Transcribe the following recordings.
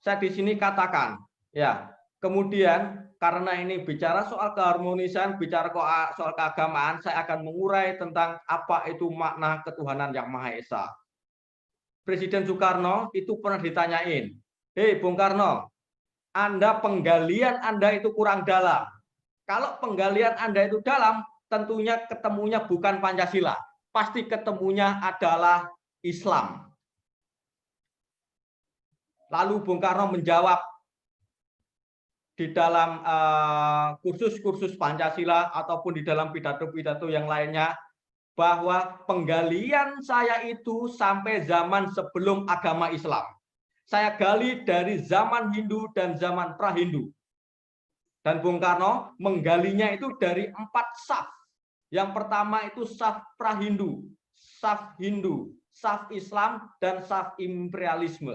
saya di sini katakan, ya, kemudian karena ini bicara soal keharmonisan, bicara soal keagamaan, saya akan mengurai tentang apa itu makna ketuhanan yang Maha Esa. Presiden Soekarno itu pernah ditanyain, hei Bung Karno, penggalian Anda itu kurang dalam. Kalau penggalian Anda itu dalam, tentunya ketemunya bukan Pancasila, pasti ketemunya adalah Islam. Lalu Bung Karno menjawab di dalam kursus-kursus Pancasila ataupun di dalam pidato-pidato yang lainnya, bahwa penggalian saya itu sampai zaman sebelum agama Islam. Saya gali dari zaman Hindu dan zaman pra-Hindu. Dan Bung Karno menggalinya itu dari 4 saf. Yang pertama itu saf pra-Hindu, saf Hindu, saf Islam, dan saf imperialisme.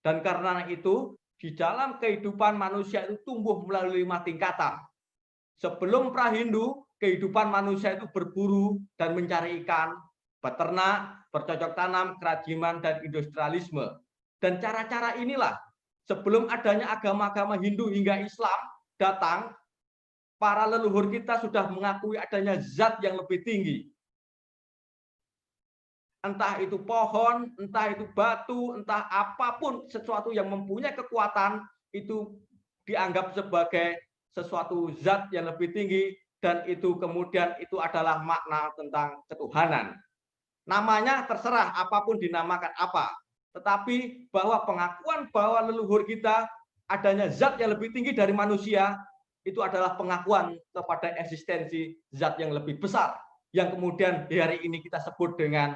Dan karena itu, di dalam kehidupan manusia itu tumbuh melalui 5 tingkatan. Sebelum pra-Hindu, kehidupan manusia itu berburu dan mencari ikan, beternak, bercocok tanam, kerajinan, dan industrialisme. Dan cara-cara inilah, sebelum adanya agama-agama Hindu hingga Islam datang, para leluhur kita sudah mengakui adanya zat yang lebih tinggi. Entah itu pohon, entah itu batu, entah apapun, sesuatu yang mempunyai kekuatan, itu dianggap sebagai sesuatu zat yang lebih tinggi, dan itu kemudian itu adalah makna tentang ketuhanan. Namanya terserah, apapun dinamakan apa. Tetapi bahwa pengakuan bahwa leluhur kita adanya zat yang lebih tinggi dari manusia, itu adalah pengakuan kepada eksistensi zat yang lebih besar, yang kemudian di hari ini kita sebut dengan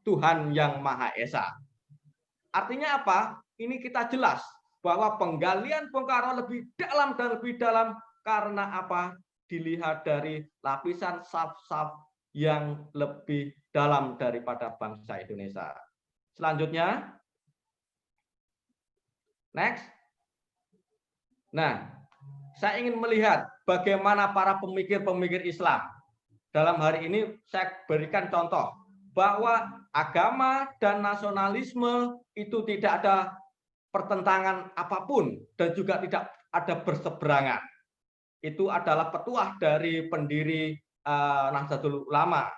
Tuhan yang Maha Esa. Artinya apa? Ini kita jelas bahwa penggalian Bung Karno lebih dalam dan lebih dalam karena apa? Dilihat dari lapisan saf-saf yang lebih dalam daripada bangsa Indonesia. Selanjutnya, next. Nah, saya ingin melihat bagaimana para pemikir-pemikir Islam. Dalam hari ini saya berikan contoh bahwa agama dan nasionalisme itu tidak ada pertentangan apapun dan juga tidak ada berseberangan. Itu adalah petuah dari pendiri Nahdlatul Ulama.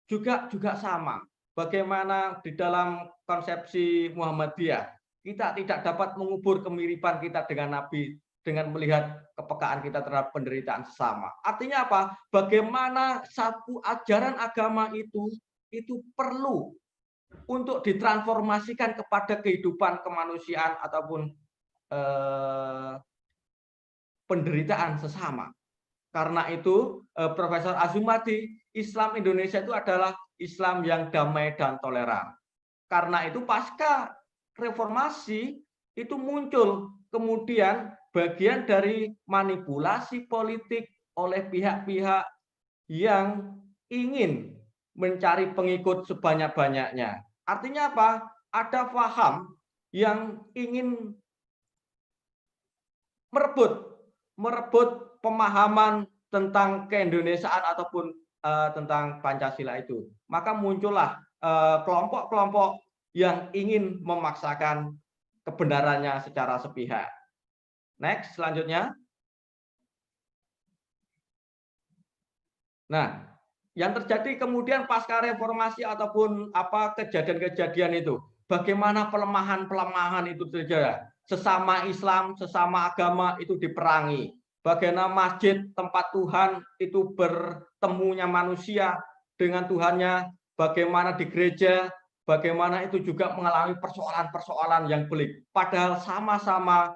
Juga sama. Bagaimana di dalam konsepsi Muhammadiyah, kita tidak dapat mengubur kemiripan kita dengan Nabi dengan melihat kepekaan kita terhadap penderitaan sesama. Artinya apa? Bagaimana satu ajaran agama itu perlu untuk ditransformasikan kepada kehidupan kemanusiaan ataupun penderitaan sesama. Karena itu, Profesor Azumati, Islam Indonesia itu adalah Islam yang damai dan toleran. Karena itu pasca reformasi itu muncul kemudian bagian dari manipulasi politik oleh pihak-pihak yang ingin mencari pengikut sebanyak-banyaknya. Artinya apa? Ada paham yang ingin merebut pemahaman tentang keindonesiaan ataupun tentang Pancasila itu. Maka muncullah kelompok-kelompok yang ingin memaksakan kebenarannya secara sepihak. Next, selanjutnya. Nah, yang terjadi kemudian pasca reformasi ataupun apa kejadian-kejadian itu, bagaimana pelemahan-pelemahan itu terjadi. Sesama Islam, sesama agama itu diperangi. Bagaimana masjid tempat Tuhan itu bertemunya manusia dengan Tuhannya, bagaimana di gereja, bagaimana itu juga mengalami persoalan-persoalan yang pelik. Padahal sama-sama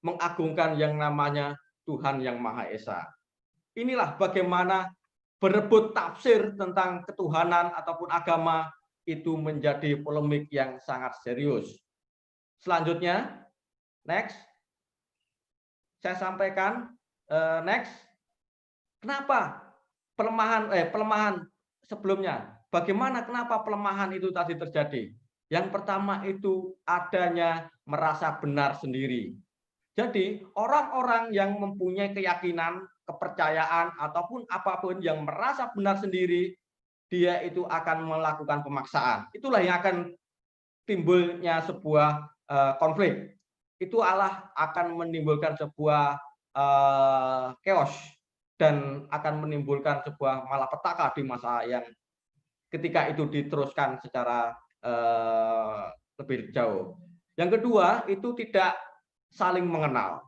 mengagungkan yang namanya Tuhan yang Maha Esa. Inilah bagaimana berebut tafsir tentang ketuhanan ataupun agama itu menjadi polemik yang sangat serius. Selanjutnya, next. Saya sampaikan next. Kenapa pelemahan sebelumnya? Bagaimana kenapa pelemahan itu tadi terjadi? Yang pertama itu adanya merasa benar sendiri. Jadi orang-orang yang mempunyai keyakinan, kepercayaan ataupun apapun yang merasa benar sendiri dia itu akan melakukan pemaksaan. Itulah yang akan timbulnya sebuah konflik. Itu akan menimbulkan sebuah chaos dan akan menimbulkan sebuah malapetaka di masa yang ketika itu diteruskan secara lebih jauh. Yang kedua, itu tidak saling mengenal.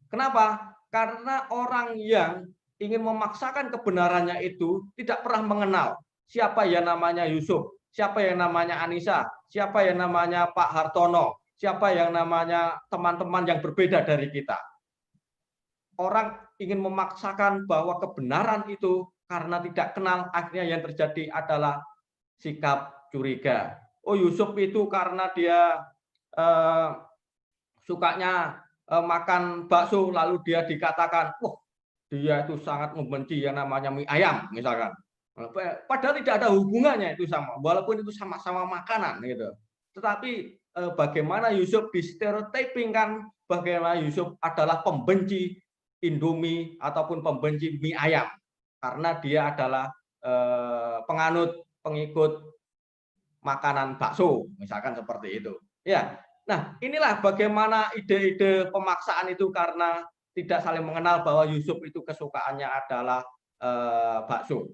Kenapa? Karena orang yang ingin memaksakan kebenarannya itu tidak pernah mengenal siapa yang namanya Yusuf, siapa yang namanya Anissa, siapa yang namanya Pak Hartono, siapa yang namanya teman-teman yang berbeda dari kita. Orang ingin memaksakan bahwa kebenaran itu karena tidak kenal, akhirnya yang terjadi adalah sikap curiga. Oh, Yusuf itu karena dia sukanya makan bakso, lalu dia dikatakan, wah, dia itu sangat membenci yang namanya mie ayam, misalkan. Padahal tidak ada hubungannya itu sama, walaupun itu sama-sama makanan gitu. Tetapi bagaimana Yusuf distereotypingkan, bagaimana Yusuf adalah pembenci Indomie ataupun pembenci mie ayam, karena dia adalah penganut pengikut makanan bakso, misalkan seperti itu. Ya, nah inilah bagaimana ide-ide pemaksaan itu karena tidak saling mengenal bahwa Yusuf itu kesukaannya adalah bakso.